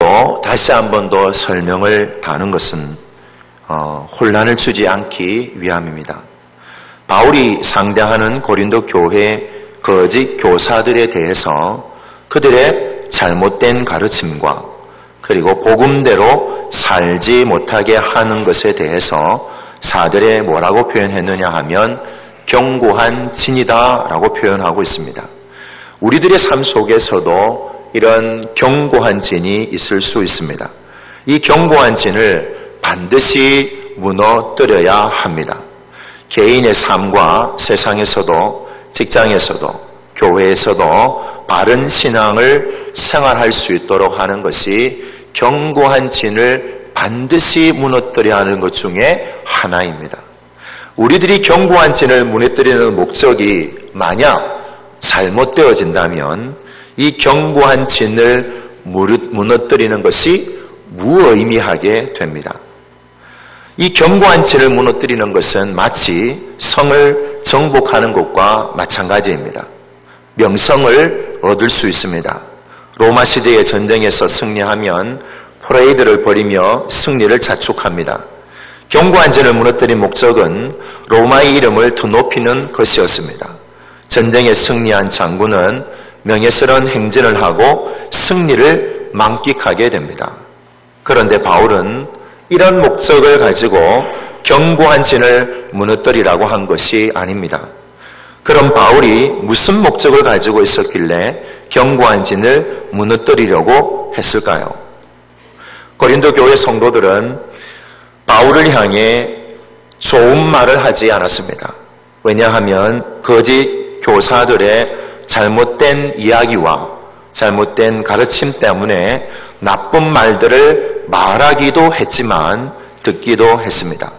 이유로 다시 한 번 더 설명을 다하는 것은 혼란을 주지 않기 위함입니다. 바울이 상대하는 고린도 교회 거짓 교사들에 대해서 그들의 잘못된 가르침과 그리고 복음대로 살지 못하게 하는 것에 대해서 사절에 뭐라고 표현했느냐 하면 견고한 진이다라고 표현하고 있습니다. 우리들의 삶 속에서도 이런 견고한 진이 있을 수 있습니다. 이 견고한 진을 반드시 무너뜨려야 합니다. 개인의 삶과 세상에서도 직장에서도 교회에서도 바른 신앙을 생활할 수 있도록 하는 것이 견고한 진을 반드시 무너뜨려야 하는 것 중에 하나입니다. 우리들이 견고한 진을 무너뜨리는 목적이 만약 잘못되어진다면 이 견고한 진을 무너뜨리는 것이 무의미하게 됩니다. 이 견고한 진을 무너뜨리는 것은 마치 성을 정복하는 것과 마찬가지입니다. 명성을 얻을 수 있습니다. 로마 시대의 전쟁에서 승리하면 퍼레이드를 벌이며 승리를 자축합니다. 견고한 진을 무너뜨린 목적은 로마의 이름을 더 높이는 것이었습니다. 전쟁에 승리한 장군은 명예스러운 행진을 하고 승리를 만끽하게 됩니다. 그런데 바울은 이런 목적을 가지고 견고한 진을 무너뜨리라고 한 것이 아닙니다. 그럼 바울이 무슨 목적을 가지고 있었길래 견고한 진을 무너뜨리려고 했을까요? 고린도 교회 성도들은 바울을 향해 좋은 말을 하지 않았습니다. 왜냐하면 거짓 교사들의 잘못된 이야기와 잘못된 가르침 때문에 나쁜 말들을 말하기도 했지만 듣기도 했습니다.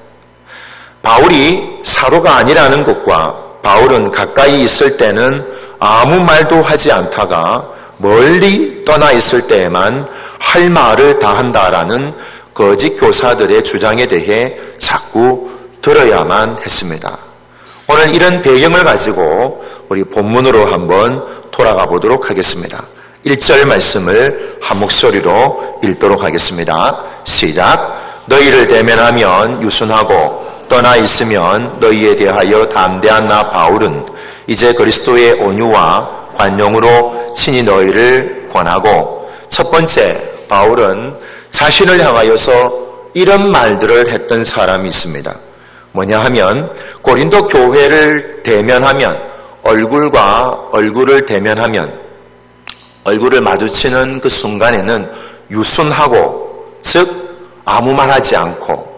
바울이 사도가 아니라는 것과 바울은 가까이 있을 때는 아무 말도 하지 않다가 멀리 떠나 있을 때에만 할 말을 다 한다라는 거짓 교사들의 주장에 대해 자꾸 들어야만 했습니다. 오늘 이런 배경을 가지고 우리 본문으로 한번 돌아가 보도록 하겠습니다. 1절 말씀을 한 목소리로 읽도록 하겠습니다. 시작. 너희를 대면하면 유순하고 떠나 있으면 너희에 대하여 담대한 나 바울은 이제 그리스도의 온유와 관용으로 친히 너희를 권하고, 첫 번째 바울은 자신을 향하여서 이런 말들을 했던 사람이 있습니다. 뭐냐 하면 고린도 교회를 대면하면, 얼굴과 얼굴을 대면하면, 얼굴을 마주치는 그 순간에는 유순하고, 즉 아무 말하지 않고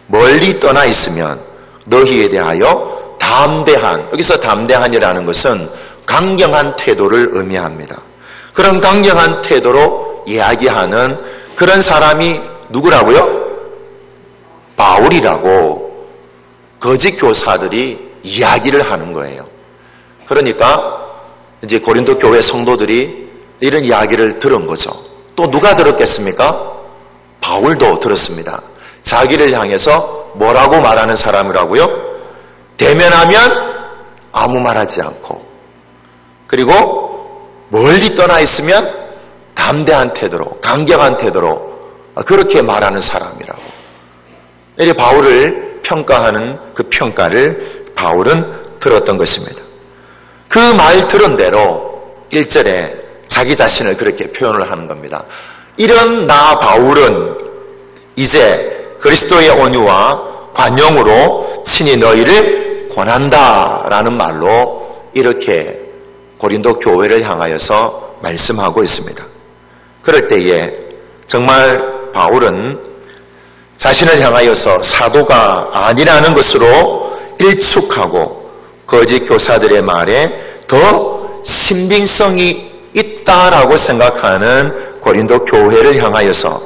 멀리 떠나 있으면 너희에 대하여 담대한, 여기서 담대한이라는 것은 강경한 태도를 의미합니다. 그런 강경한 태도로 이야기하는 그런 사람이 누구라고요? 바울이라고 거짓 교사들이 이야기를 하는 거예요. 그러니까 이제 고린도 교회 성도들이 이런 이야기를 들은 거죠. 또 누가 들었겠습니까? 바울도 들었습니다. 자기를 향해서 뭐라고 말하는 사람이라고요? 대면하면 아무 말하지 않고, 그리고 멀리 떠나 있으면 담대한 태도로, 강경한 태도로 그렇게 말하는 사람이라고. 이렇게 바울을 평가하는 그 평가를 바울은 들었던 것입니다. 그 말 들은 대로 1절에 자기 자신을 그렇게 표현을 하는 겁니다. 이런 나 바울은 이제 그리스도의 온유와 관용으로 친히 너희를 권한다라는 말로 이렇게 고린도 교회를 향하여서 말씀하고 있습니다. 그럴 때에 정말 바울은 자신을 향하여서 사도가 아니라는 것으로 일축하고 거짓 교사들의 말에 더 신빙성이 있다라고 생각하는 고린도 교회를 향하여서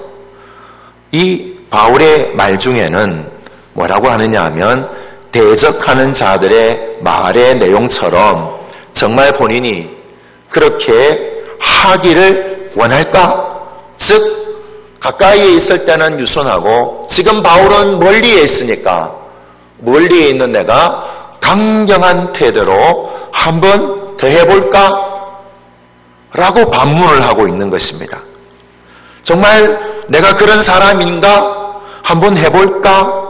이 바울의 말 중에는 뭐라고 하느냐 하면, 대적하는 자들의 말의 내용처럼 정말 본인이 그렇게 하기를 원할까? 즉 가까이에 있을 때는 유순하고 지금 바울은 멀리에 있으니까 멀리에 있는 내가 강경한 태도로 한번 더 해볼까? 라고 반문을 하고 있는 것입니다. 정말 내가 그런 사람인가? 한번 해볼까?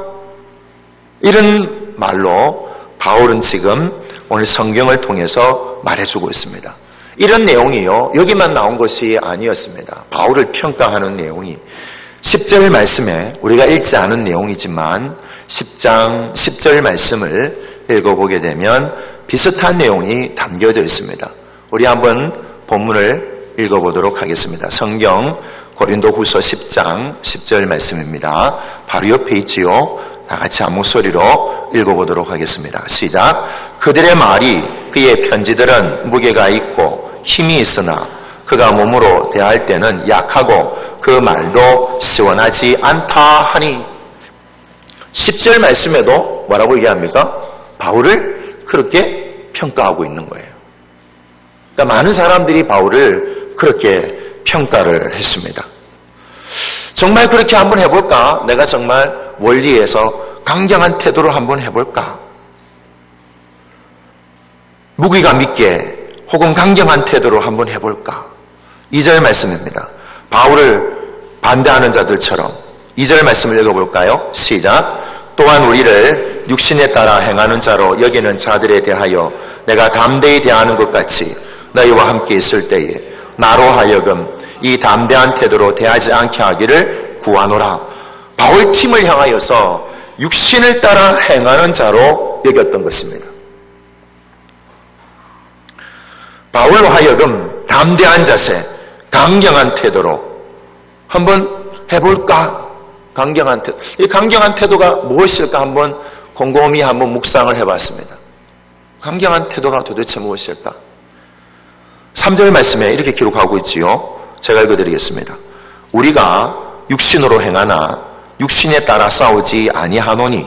이런 말로 바울은 지금 오늘 성경을 통해서 말해주고 있습니다. 이런 내용이요, 여기만 나온 것이 아니었습니다. 바울을 평가하는 내용이 10절 말씀에 우리가 읽지 않은 내용이지만 10장 10절 말씀을 읽어보게 되면 비슷한 내용이 담겨져 있습니다. 우리 한번 본문을 읽어보도록 하겠습니다. 성경 고린도후서 10장 10절 말씀입니다. 바로 옆에 있지요. 다 같이 한 목소리로 읽어보도록 하겠습니다. 시작. 그들의 말이 그의 편지들은 무게가 있고 힘이 있으나 그가 몸으로 대할 때는 약하고 그 말도 시원하지 않다 하니. 10절 말씀에도 뭐라고 얘기합니까? 바울을 그렇게 평가하고 있는 거예요. 그러니까 많은 사람들이 바울을 그렇게 평가를 했습니다. 정말 그렇게 한번 해볼까? 내가 정말 원리에서 강경한 태도로 한번 해볼까? 무기감 있게 혹은 강경한 태도로 한번 해볼까? 2절 말씀입니다. 바울을 반대하는 자들처럼 2절 말씀을 읽어볼까요? 시작. 또한 우리를 육신에 따라 행하는 자로 여기는 자들에 대하여 내가 담대히 대하는 것 같이 너희와 함께 있을 때에 나로 하여금 이 담대한 태도로 대하지 않게 하기를 구하노라. 바울 팀을 향하여서 육신을 따라 행하는 자로 여겼던 것입니다. 바울로 하여금 담대한 자세, 강경한 태도로 한번 해볼까? 강경한 태도. 이 강경한 태도가 무엇일까? 한번 곰곰이 한번 묵상을 해봤습니다. 강경한 태도가 도대체 무엇일까? 3절 말씀에 이렇게 기록하고 있지요. 제가 읽어드리겠습니다. 우리가 육신으로 행하나 육신에 따라 싸우지 아니하노니.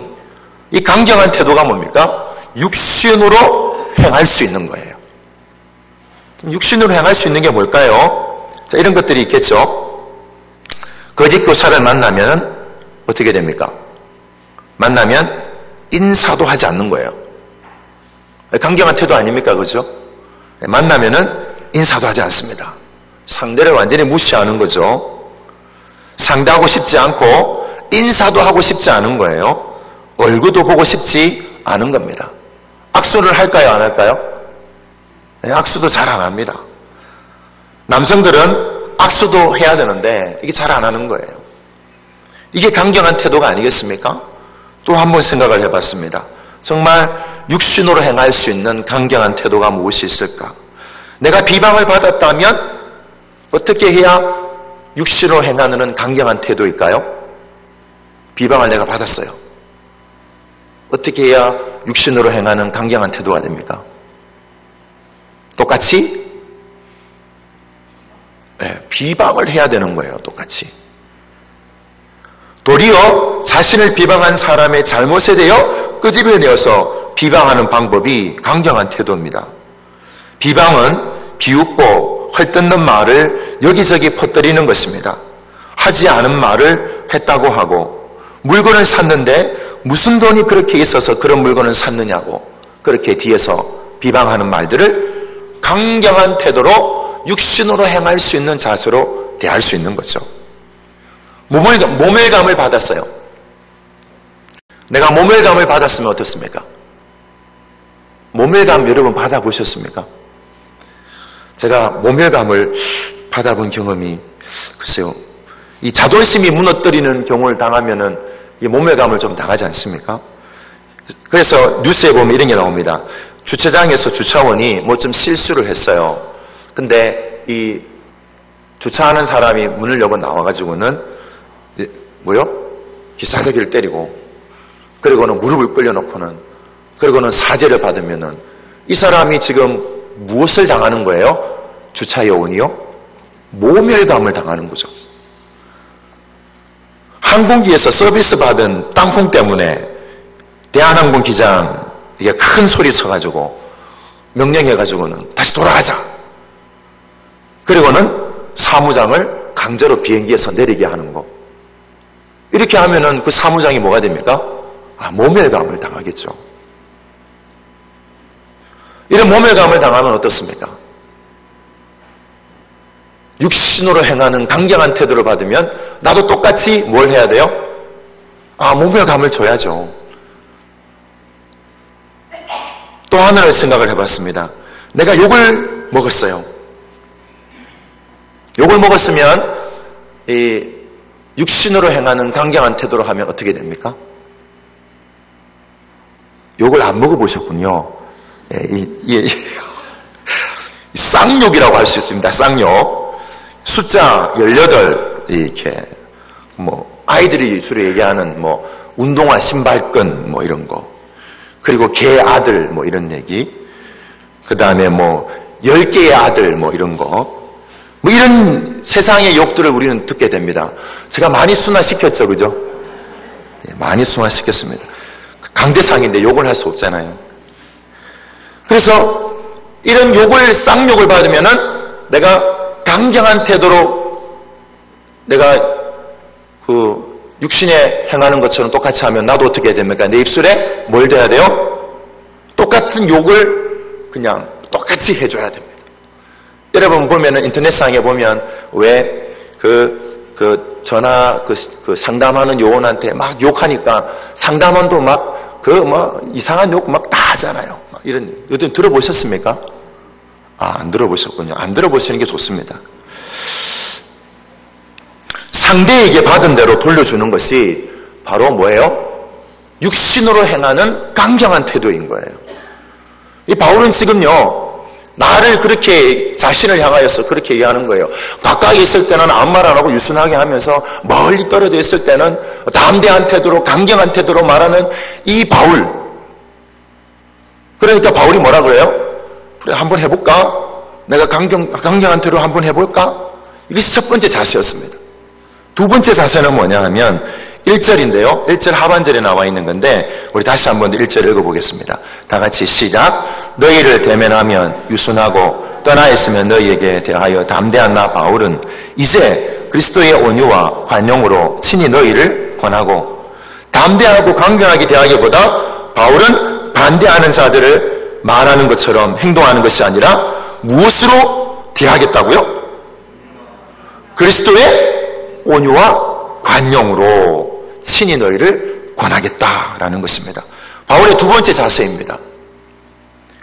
이 강경한 태도가 뭡니까? 육신으로 행할 수 있는 거예요. 육신으로 행할 수 있는 게 뭘까요? 자, 이런 것들이 있겠죠. 거짓 교사를 만나면 어떻게 됩니까? 만나면 인사도 하지 않는 거예요. 강경한 태도 아닙니까? 그죠? 만나면은 인사도 하지 않습니다. 상대를 완전히 무시하는 거죠. 상대하고 싶지 않고 인사도 하고 싶지 않은 거예요. 얼굴도 보고 싶지 않은 겁니다. 악수를 할까요? 안 할까요? 네, 악수도 잘 안 합니다. 남성들은 악수도 해야 되는데 이게 잘 안 하는 거예요. 이게 강경한 태도가 아니겠습니까? 또 한 번 생각을 해봤습니다. 정말 육신으로 행할 수 있는 강경한 태도가 무엇이 있을까? 내가 비방을 받았다면 어떻게 해야 육신으로 행하는 강경한 태도일까요? 비방을 내가 받았어요. 어떻게 해야 육신으로 행하는 강경한 태도가 됩니까? 똑같이 비방을 해야 되는 거예요. 똑같이. 도리어 자신을 비방한 사람의 잘못에 대해 끄집어내어서 비방하는 방법이 강경한 태도입니다. 비방은 비웃고 헐뜯는 말을 여기저기 퍼뜨리는 것입니다. 하지 않은 말을 했다고 하고, 물건을 샀는데 무슨 돈이 그렇게 있어서 그런 물건을 샀느냐고 그렇게 뒤에서 비방하는 말들을 강경한 태도로 육신으로 행할 수 있는 자세로 대할 수 있는 거죠. 모멸감을 받았어요. 내가 모멸감을 받았으면 어떻습니까? 모멸감 여러분 받아보셨습니까? 제가 모멸감을 받아본 경험이 글쎄요, 이 자존심이 무너뜨리는 경우를 당하면은 이 모멸감을 좀 당하지 않습니까? 그래서 뉴스에 보면 이런 게 나옵니다. 주차장에서 주차원이 뭐 좀 실수를 했어요. 근데 이 주차하는 사람이 문을 열고 나와가지고는 기사대기를 때리고, 그리고는 무릎을 꿇려놓고는, 그리고는 사죄를 받으면은 이 사람이 지금 무엇을 당하는 거예요? 주차 요원이요? 모멸감을 당하는 거죠. 항공기에서 서비스 받은 땅콩 때문에 대한항공 기장 이게 큰 소리 쳐가지고 명령해가지고는 다시 돌아가자. 그리고는 사무장을 강제로 비행기에서 내리게 하는 거. 이렇게 하면은 그 사무장이 뭐가 됩니까? 모멸감을 당하겠죠. 이런 모멸감을 당하면 어떻습니까? 육신으로 행하는 강경한 태도를 받으면 나도 똑같이 뭘 해야 돼요? 모멸감을 줘야죠. 또 하나를 생각을 해봤습니다. 내가 욕을 먹었어요. 욕을 먹었으면 이 육신으로 행하는 강경한 태도로 하면 어떻게 됩니까? 욕을 안 먹어보셨군요. 쌍욕이라고 할 수 있습니다. 쌍욕. 숫자 18, 이렇게, 아이들이 주로 얘기하는, 운동화 신발끈, 이런 거. 그리고 개 아들, 이런 얘기. 그 다음에 10개의 아들, 이런 거. 이런 세상의 욕들을 우리는 듣게 됩니다. 제가 많이 순화시켰죠, 그죠? 네, 많이 순화시켰습니다. 강대상인데 욕을 할 수 없잖아요. 그래서 이런 욕을, 쌍욕을 받으면은 내가 강경한 태도로 내가 육신에 행하는 것처럼 똑같이 하면 나도 어떻게 해야 됩니까? 내 입술에 뭘 대야 돼요? 똑같은 욕을 그냥 똑같이 해줘야 됩니다. 여러분 보면은 인터넷상에 보면 왜 전화 상담하는 요원한테 막 욕하니까 상담원도 이상한 욕 막 다 하잖아요. 이런, 요즘 들어보셨습니까? 안 들어보셨군요. 안 들어보시는 게 좋습니다. 상대에게 받은 대로 돌려주는 것이 바로 뭐예요? 육신으로 행하는 강경한 태도인 거예요. 이 바울은 지금요, 나를 그렇게 자신을 향하여서 그렇게 얘기하는 거예요. 가까이 있을 때는 아무 말 안 하고 유순하게 하면서 멀리 떨어져 있을 때는 담대한 태도로, 강경한 태도로 말하는 이 바울. 그러니까 바울이 뭐라 그래요? 그래, 한번 해볼까? 내가 강경한 태도로 한번 해볼까? 이것이 첫 번째 자세였습니다. 두 번째 자세는 뭐냐 하면 1절인데요. 1절 하반절에 나와 있는 건데 우리 다시 한번 1절 읽어보겠습니다. 다 같이 시작. 너희를 대면하면 유순하고 떠나 있으면 너희에게 대하여 담대한 나 바울은 이제 그리스도의 온유와 관용으로 친히 너희를 권하고, 담대하고 강경하게 대하기보다 바울은 반대하는 자들을 말하는 것처럼 행동하는 것이 아니라 무엇으로 대하겠다고요? 그리스도의 온유와 관용으로 친히 너희를 권하겠다라는 것입니다. 바울의 두 번째 자세입니다.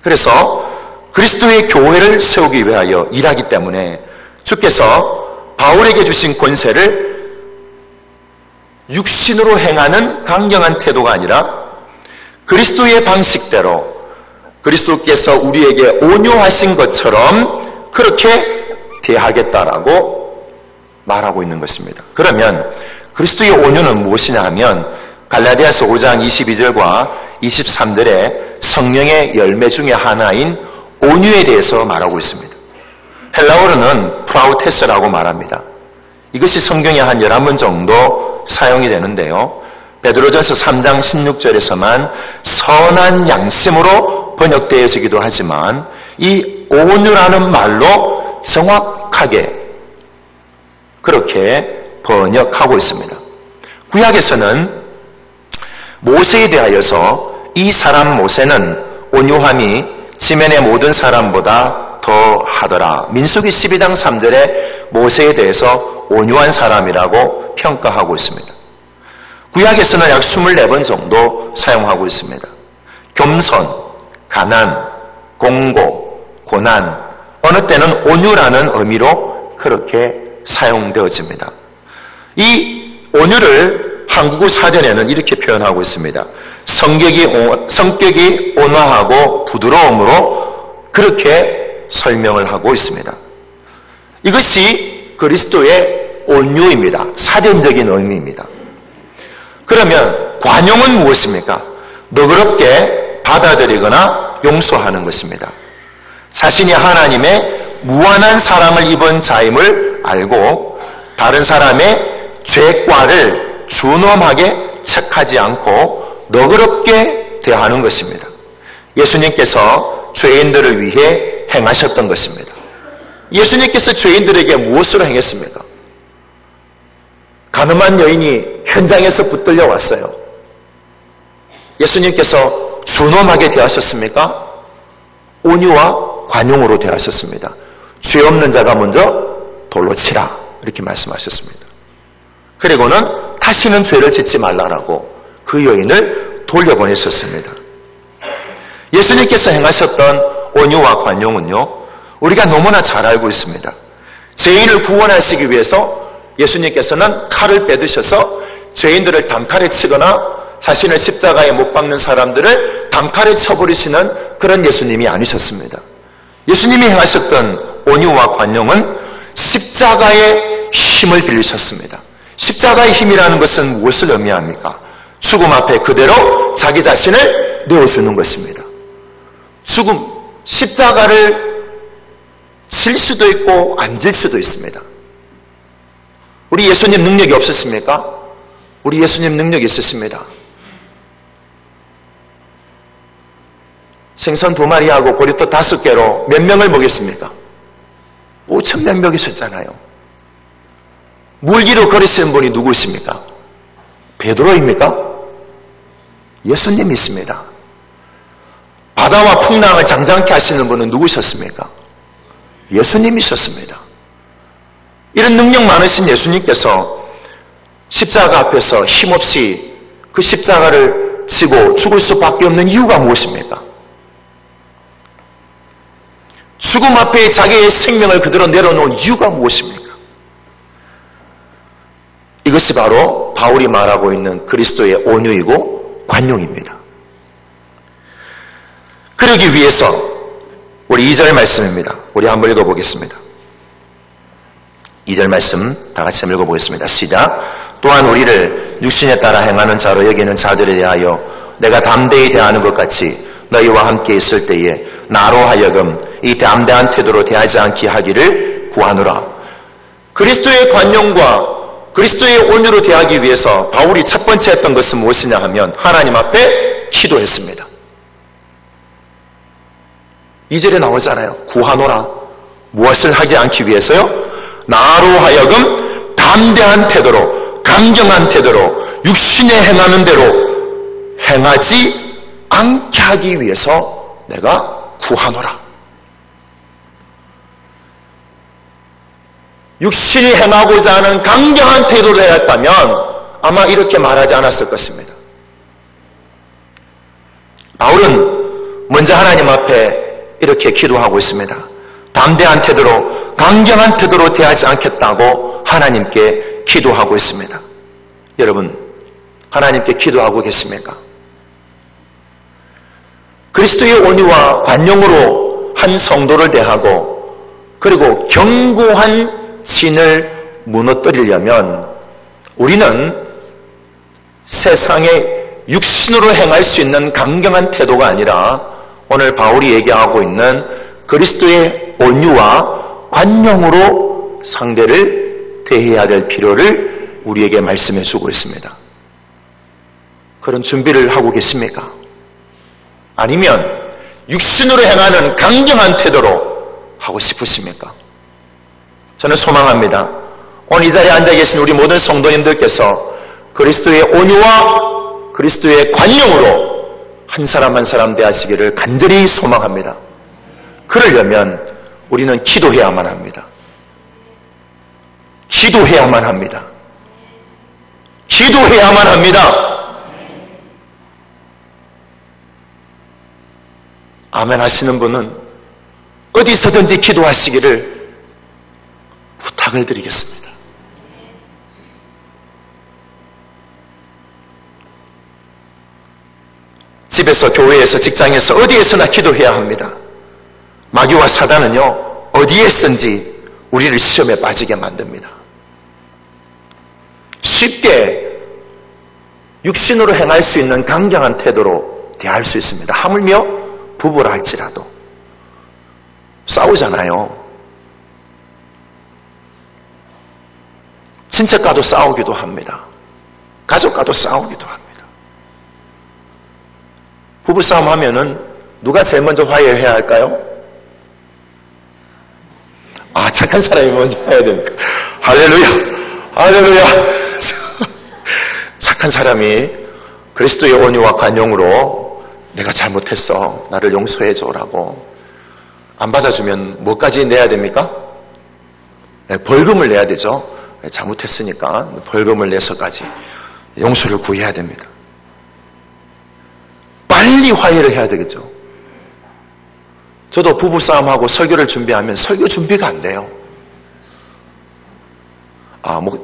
그래서 그리스도의 교회를 세우기 위하여 일하기 때문에 주께서 바울에게 주신 권세를 육신으로 행하는 강경한 태도가 아니라 그리스도의 방식대로 그리스도께서 우리에게 온유하신 것처럼 그렇게 대하겠다라고 말하고 있는 것입니다. 그러면 그리스도의 온유는 무엇이냐 하면 갈라디아서 5장 22절과 23절에 성령의 열매 중에 하나인 온유에 대해서 말하고 있습니다. 헬라어로는 프라우테스라고 말합니다. 이것이 성경에 한 11번 정도 사용이 되는데요. 베드로전서 3장 16절에서만 선한 양심으로 번역되어지기도 하지만 이 온유라는 말로 정확하게 그렇게 번역하고 있습니다. 구약에서는 모세에 대하여서 이 사람 모세는 온유함이 지면의 모든 사람보다 더 하더라. 민수기 12장 3절에 모세에 대해서 온유한 사람이라고 평가하고 있습니다. 구약에서는 약 24번 정도 사용하고 있습니다. 겸손, 가난, 공고, 고난, 어느 때는 온유라는 의미로 그렇게 사용되어집니다. 이 온유를 한국어 사전에는 이렇게 표현하고 있습니다. 성격이 온화하고 부드러움으로 그렇게 설명을 하고 있습니다. 이것이 그리스도의 온유입니다. 사전적인 의미입니다. 그러면 관용은 무엇입니까? 너그럽게 받아들이거나 용서하는 것입니다. 자신이 하나님의 무한한 사랑을 입은 자임을 알고 다른 사람의 죄과를 준엄하게 책하지 않고 너그럽게 대하는 것입니다. 예수님께서 죄인들을 위해 행하셨던 것입니다. 예수님께서 죄인들에게 무엇으로 행했습니까? 가늠한 여인이 현장에서 붙들려 왔어요. 예수님께서 준엄하게 대하셨습니까? 온유와 관용으로 대하셨습니다. 죄 없는 자가 먼저 돌로 치라 이렇게 말씀하셨습니다. 그리고는 다시는 죄를 짓지 말라라고 그 여인을 돌려보냈었습니다. 예수님께서 행하셨던 온유와 관용은요, 우리가 너무나 잘 알고 있습니다. 죄인을 구원하시기 위해서 예수님께서는 칼을 빼드셔서 죄인들을 단칼에 치거나 자신을 십자가에 못 박는 사람들을 단칼에 쳐버리시는 그런 예수님이 아니셨습니다. 예수님이 행하셨던 온유와 관용은 십자가의 힘을 빌리셨습니다. 십자가의 힘이라는 것은 무엇을 의미합니까? 죽음 앞에 그대로 자기 자신을 내어주는 것입니다. 죽음, 십자가를 질 수도 있고 안 질 수도 있습니다. 우리 예수님 능력이 없었습니까? 우리 예수님 능력이 있었습니다. 생선 2마리하고 보리떡 5개로 몇 명을 먹였습니까? 5,000명 먹이셨잖아요. 물기로 걸으시는 분이 누구십니까? 베드로입니까? 예수님이 있습니다. 바다와 풍랑을 장장케 하시는 분은 누구셨습니까? 예수님이셨습니다. 이런 능력 많으신 예수님께서 십자가 앞에서 힘없이 그 십자가를 지고 죽을 수밖에 없는 이유가 무엇입니까? 죽음 앞에 자기의 생명을 그대로 내려놓은 이유가 무엇입니까? 이것이 바로 바울이 말하고 있는 그리스도의 온유이고 관용입니다. 그러기 위해서 우리 2절 말씀입니다. 우리 한번 읽어보겠습니다. 2절 말씀 다 같이 한번 읽어보겠습니다. 시작. 또한 우리를 육신에 따라 행하는 자로 여기는 자들에 대하여 내가 담대히 대하는 것 같이 너희와 함께 있을 때에 나로 하여금 이 담대한 태도로 대하지 않게 하기를 구하노라. 그리스도의 관용과 그리스도의 온유로 대하기 위해서 바울이 첫 번째 했던 것은 무엇이냐 하면 하나님 앞에 기도했습니다. 2절에 나오잖아요. 구하노라. 무엇을 하지 않기 위해서요? 나로 하여금 담대한 태도로, 강경한 태도로, 육신에 행하는 대로 행하지 않게 하기 위해서 내가 구하노라. 육신이 행하고자 하는 강경한 태도를 했다면 아마 이렇게 말하지 않았을 것입니다. 바울은 먼저 하나님 앞에 이렇게 기도하고 있습니다. 담대한 태도로, 강경한 태도로 대하지 않겠다고 하나님께 기도하고 있습니다. 여러분, 하나님께 기도하고 계십니까? 그리스도의 온유와 관용으로 한 성도를 대하고 그리고 견고한 진을 무너뜨리려면 우리는 세상에 육신으로 행할 수 있는 강경한 태도가 아니라 오늘 바울이 얘기하고 있는 그리스도의 온유와 관용으로 상대를 대해야 될 필요를 우리에게 말씀해 주고 있습니다. 그런 준비를 하고 계십니까? 아니면 육신으로 행하는 강경한 태도로 하고 싶으십니까? 저는 소망합니다. 오늘 이 자리에 앉아 계신 우리 모든 성도님들께서 그리스도의 온유와 그리스도의 관용으로 한 사람 한 사람 대하시기를 간절히 소망합니다. 그러려면 우리는 기도해야만 합니다. 기도해야만 합니다. 기도해야만 합니다. 아멘 하시는 분은 어디서든지 기도하시기를 부탁을 드리겠습니다. 집에서, 교회에서, 직장에서 어디에서나 기도해야 합니다. 마귀와 사단은요, 어디에선지 우리를 시험에 빠지게 만듭니다. 쉽게 육신으로 행할 수 있는 강경한 태도로 대할 수 있습니다. 하물며 부부라 할지라도 싸우잖아요. 친척과도 싸우기도 합니다. 가족과도 싸우기도 합니다. 부부싸움 하면은 누가 제일 먼저 화해를 해야 할까요? 착한 사람이 먼저 해야 됩니까? 할렐루야! 할렐루야! 착한 사람이 그리스도의 온유와 관용으로 내가 잘못했어. 나를 용서해줘라고 안 받아주면 뭐까지 내야 됩니까? 벌금을 내야 되죠. 잘못했으니까 벌금을 내서까지 용서를 구해야 됩니다. 빨리 화해를 해야 되겠죠. 저도 부부싸움하고 설교를 준비하면 설교 준비가 안 돼요.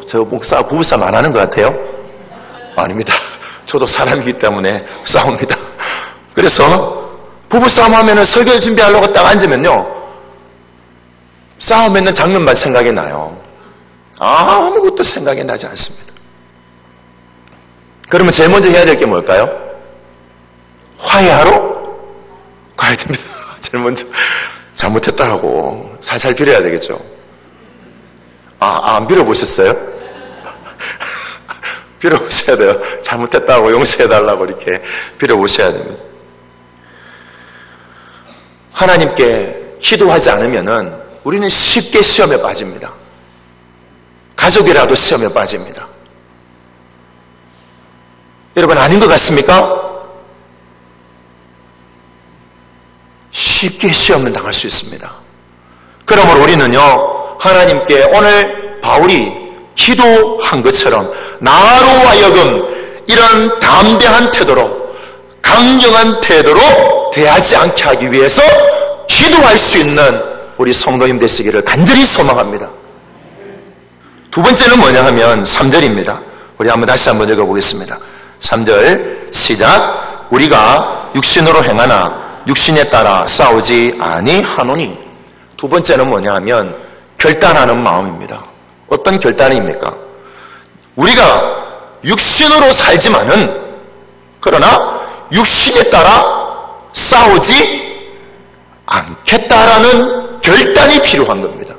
저 목사 부부싸움 안 하는 것 같아요? 아닙니다. 저도 사람이기 때문에 싸웁니다. 그래서 부부싸움 하면은 설교 준비하려고 딱 앉으면요, 싸움 있는 장면만 생각이 나요. 아무것도 생각이 나지 않습니다. 그러면 제일 먼저 해야 될 게 뭘까요? 화해하러 가야 됩니다. 제일 먼저 잘못했다라고 살살 빌어야 되겠죠. 안 빌어보셨어요? 빌어보셔야 돼요. 잘못했다고 용서해달라고 이렇게 빌어보셔야 됩니다. 하나님께 기도하지 않으면은 우리는 쉽게 시험에 빠집니다. 가족이라도 시험에 빠집니다. 여러분, 아닌 것 같습니까? 쉽게 시험을 당할 수 있습니다. 그러므로 우리는요, 하나님께 오늘 바울이 기도한 것처럼 나로 하여금 이런 담대한 태도로, 강경한 태도로 대하지 않게 하기 위해서 기도할 수 있는 우리 성도님 되시기를 간절히 소망합니다. 두 번째는 뭐냐 하면 3절입니다. 우리 다시 한번 읽어보겠습니다. 3절 시작. 우리가 육신으로 행하나 육신에 따라 싸우지 아니하노니. 두 번째는 뭐냐 하면 결단하는 마음입니다. 어떤 결단입니까? 우리가 육신으로 살지만은, 그러나 육신에 따라 싸우지 않겠다라는 결단이 필요한 겁니다.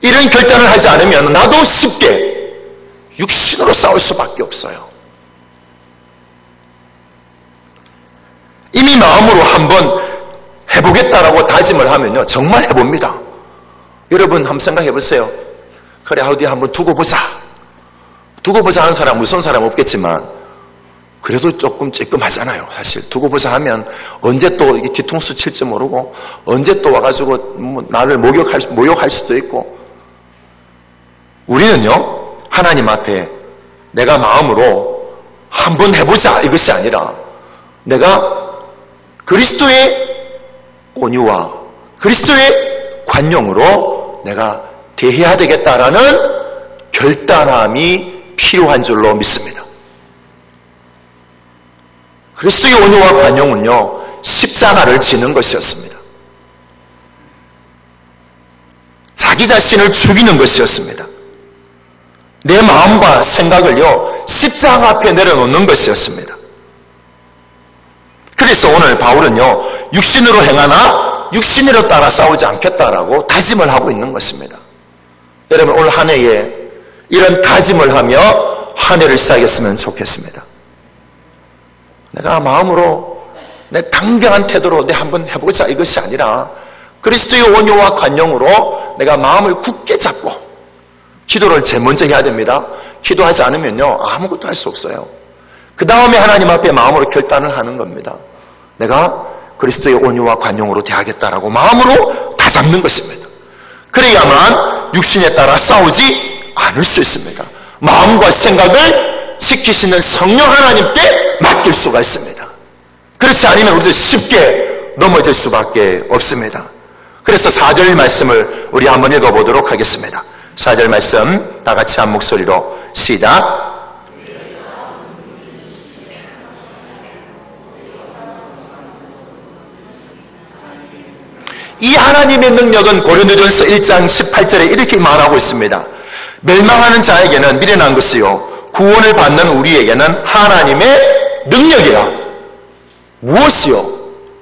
이런 결단을 하지 않으면 나도 쉽게 육신으로 싸울 수밖에 없어요. 이미 마음으로 한번 해보겠다라고 다짐을 하면요, 정말 해봅니다. 여러분 한번 생각해 보세요. 그래, 어디 한번 두고 보자 하는 사람, 무서운 사람 없겠지만 그래도 조금 찌끔하잖아요. 사실 두고 보자 하면 언제 또 뒤통수 칠지 모르고 언제 또 와가지고 나를 모욕할 수도 있고. 우리는요, 하나님 앞에 내가 마음으로 한번 해보자 이것이 아니라 내가 그리스도의 온유와 그리스도의 관용으로 내가 대해야 되겠다라는 결단함이 필요한 줄로 믿습니다. 그리스도의 온유와 관용은요, 십자가를 지는 것이었습니다. 자기 자신을 죽이는 것이었습니다. 내 마음과 생각을요, 십자가 앞에 내려놓는 것이었습니다. 그래서 오늘 바울은요, 육신으로 행하나 육신으로 따라 싸우지 않겠다라고 다짐을 하고 있는 것입니다. 여러분, 올 한 해에 이런 다짐을 하며 한 해를 시작했으면 좋겠습니다. 내가 마음으로 내 강경한 태도로 내 한번 해보자 이것이 아니라 그리스도의 온유와 관용으로 내가 마음을 굳게 잡고 기도를 제일 먼저 해야 됩니다. 기도하지 않으면요, 아무것도 할 수 없어요. 그 다음에 하나님 앞에 마음으로 결단을 하는 겁니다. 내가 그리스도의 온유와 관용으로 대하겠다라고 마음으로 다 잡는 것입니다. 그래야만 육신에 따라 싸우지 않을 수 있습니다. 마음과 생각을 지키시는 성령 하나님께 맡길 수가 있습니다. 그렇지 않으면 우리도 쉽게 넘어질 수밖에 없습니다. 그래서 4절 말씀을 우리 한번 읽어보도록 하겠습니다. 4절 말씀 다 같이 한 목소리로 시작. 이 하나님의 능력은 고린도전서 1장 18절에 이렇게 말하고 있습니다. 멸망하는 자에게는 미련한 것이요 구원을 받는 우리에게는 하나님의 능력이라. 무엇이요?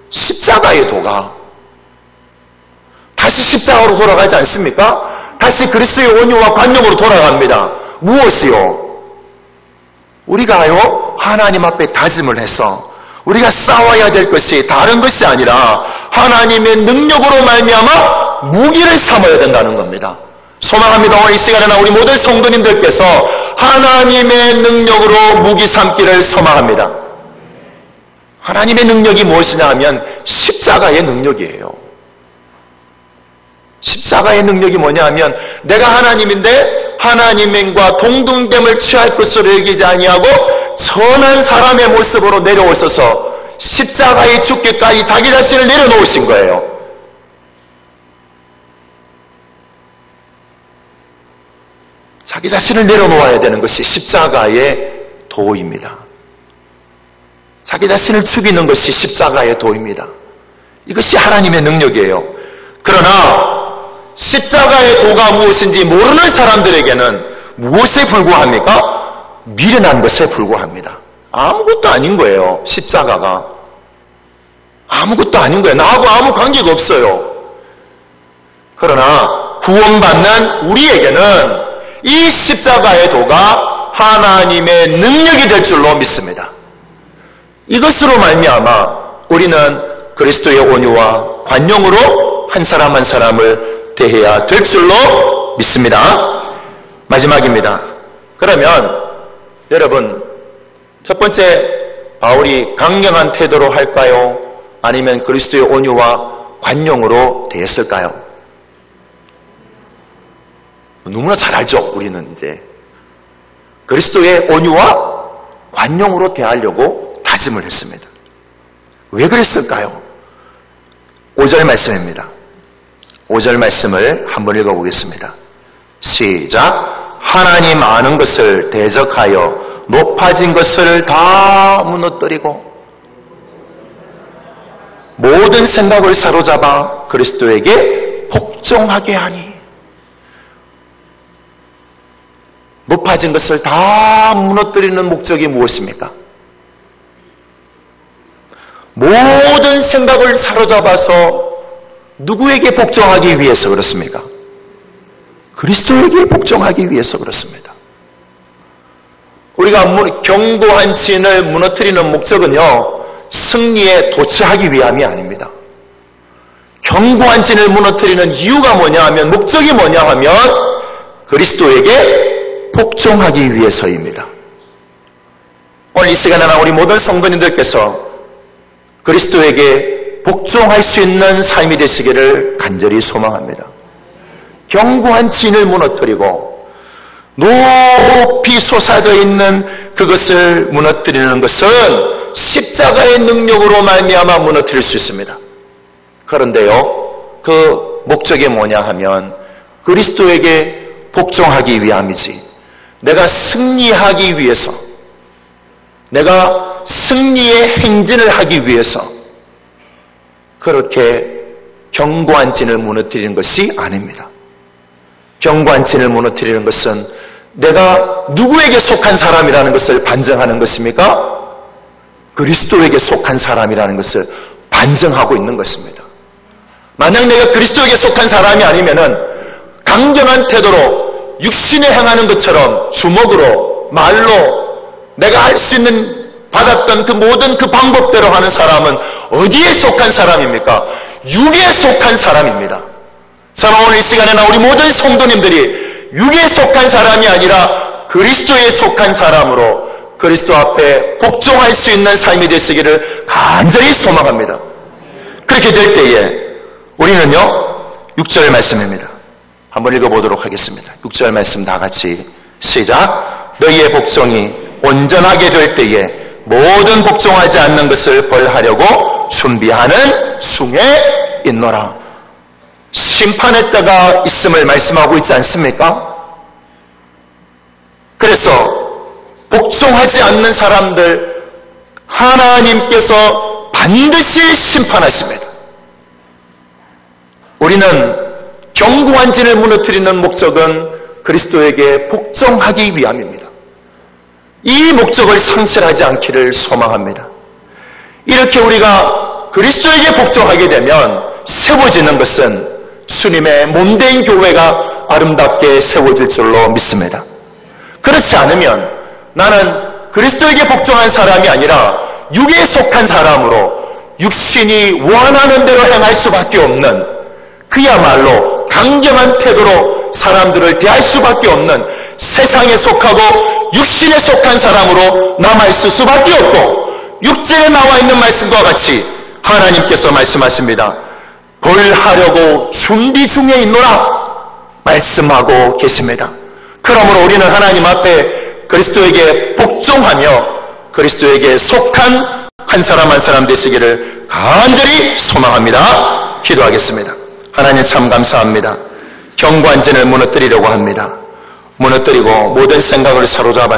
십자가의 도가. 다시 십자가로 돌아가지 않습니까? 다시 그리스도의 온유와 관용으로 돌아갑니다. 무엇이요? 우리가요, 하나님 앞에 다짐을 해서 우리가 싸워야 될 것이 다른 것이 아니라 하나님의 능력으로 말미암아 무기를 삼아야 된다는 겁니다. 소망합니다. 오늘 이 시간에나 우리 모든 성도님들께서 하나님의 능력으로 무기 삼기를 소망합니다. 하나님의 능력이 무엇이냐 하면 십자가의 능력이에요. 십자가의 능력이 뭐냐 하면 내가 하나님인데 하나님과 동등됨을 취할 것으로 여기지 아니하고 선한 사람의 모습으로 내려오셔서 십자가에 죽기까지 자기 자신을 내려놓으신 거예요. 자기 자신을 내려놓아야 되는 것이 십자가의 도입니다. 자기 자신을 죽이는 것이 십자가의 도입니다. 이것이 하나님의 능력이에요. 그러나 십자가의 도가 무엇인지 모르는 사람들에게는 무엇에 불과합니까? 미련한 것에 불과합니다. 아무것도 아닌 거예요. 십자가가 아무것도 아닌 거예요. 나하고 아무 관계가 없어요. 그러나 구원받는 우리에게는 이 십자가의 도가 하나님의 능력이 될 줄로 믿습니다. 이것으로 말미암아 우리는 그리스도의 온유와 관용으로 한 사람 한 사람을 대해야 될 줄로 믿습니다. 마지막입니다. 그러면 여러분, 첫 번째 바울이 강경한 태도로 할까요? 아니면 그리스도의 온유와 관용으로 대했을까요? 너무나 잘 알죠. 우리는 이제 그리스도의 온유와 관용으로 대하려고 다짐을 했습니다. 왜 그랬을까요? 5절 말씀입니다. 5절 말씀을 한번 읽어보겠습니다. 시작. 하나님 아는 것을 대적하여 높아진 것을 다 무너뜨리고 모든 생각을 사로잡아 그리스도에게 복종하게 하니. 높아진 것을 다 무너뜨리는 목적이 무엇입니까? 모든 생각을 사로잡아서 누구에게 복종하기 위해서 그렇습니까? 그리스도에게 복종하기 위해서 그렇습니다. 우리가 견고한 진을 무너뜨리는 목적은요, 승리에 도취하기 위함이 아닙니다. 견고한 진을 무너뜨리는 이유가 뭐냐 하면, 목적이 뭐냐 하면 그리스도에게 복종하기 위해서입니다. 오늘 이 시간에나 우리 모든 성도님들께서 그리스도에게 복종할 수 있는 삶이 되시기를 간절히 소망합니다. 견고한 진을 무너뜨리고 높이 솟아져 있는 그것을 무너뜨리는 것은 십자가의 능력으로 말미암아 무너뜨릴 수 있습니다. 그런데요, 그 목적이 뭐냐 하면 그리스도에게 복종하기 위함이지, 내가 승리하기 위해서, 내가 승리의 행진을 하기 위해서 그렇게 견고한 진을 무너뜨리는 것이 아닙니다. 견고한 진을 무너뜨리는 것은 내가 누구에게 속한 사람이라는 것을 반증하는 것입니까? 그리스도에게 속한 사람이라는 것을 반증하고 있는 것입니다. 만약 내가 그리스도에게 속한 사람이 아니면은 강경한 태도로 육신에 행하는 것처럼 주먹으로, 말로 내가 할 수 있는 받았던 그 모든 그 방법대로 하는 사람은 어디에 속한 사람입니까? 육에 속한 사람입니다. 저는 오늘 이 시간에나 우리 모든 성도님들이 육에 속한 사람이 아니라 그리스도에 속한 사람으로 그리스도 앞에 복종할 수 있는 삶이 되시기를 간절히 소망합니다. 그렇게 될 때에 우리는요, 6절 말씀입니다. 한번 읽어보도록 하겠습니다. 6절 말씀 다 같이 시작. 너희의 복종이 온전하게 될 때에 모든 복종하지 않는 것을 벌하려고 준비하는 중에 있노라. 심판의 때가 있음을 말씀하고 있지 않습니까? 그래서 복종하지 않는 사람들 하나님께서 반드시 심판하십니다. 우리는 견고한 진을 무너뜨리는 목적은 그리스도에게 복종하기 위함입니다. 이 목적을 상실하지 않기를 소망합니다. 이렇게 우리가 그리스도에게 복종하게 되면 세워지는 것은 주님의 몸된 교회가 아름답게 세워질 줄로 믿습니다. 그렇지 않으면 나는 그리스도에게 복종한 사람이 아니라 육에 속한 사람으로 육신이 원하는 대로 행할 수밖에 없는, 그야말로 강경한 태도로 사람들을 대할 수밖에 없는 세상에 속하고 육신에 속한 사람으로 남아있을 수밖에 없고, 6절에 나와 있는 말씀과 같이 하나님께서 말씀하십니다. 벌하려고 준비 중에 있노라 말씀하고 계십니다. 그러므로 우리는 하나님 앞에 그리스도에게 복종하며 그리스도에게 속한 한 사람 한 사람 되시기를 간절히 소망합니다. 기도하겠습니다. 하나님 참 감사합니다. 경관진을 무너뜨리려고 합니다. 무너뜨리고 모든 생각을 사로잡아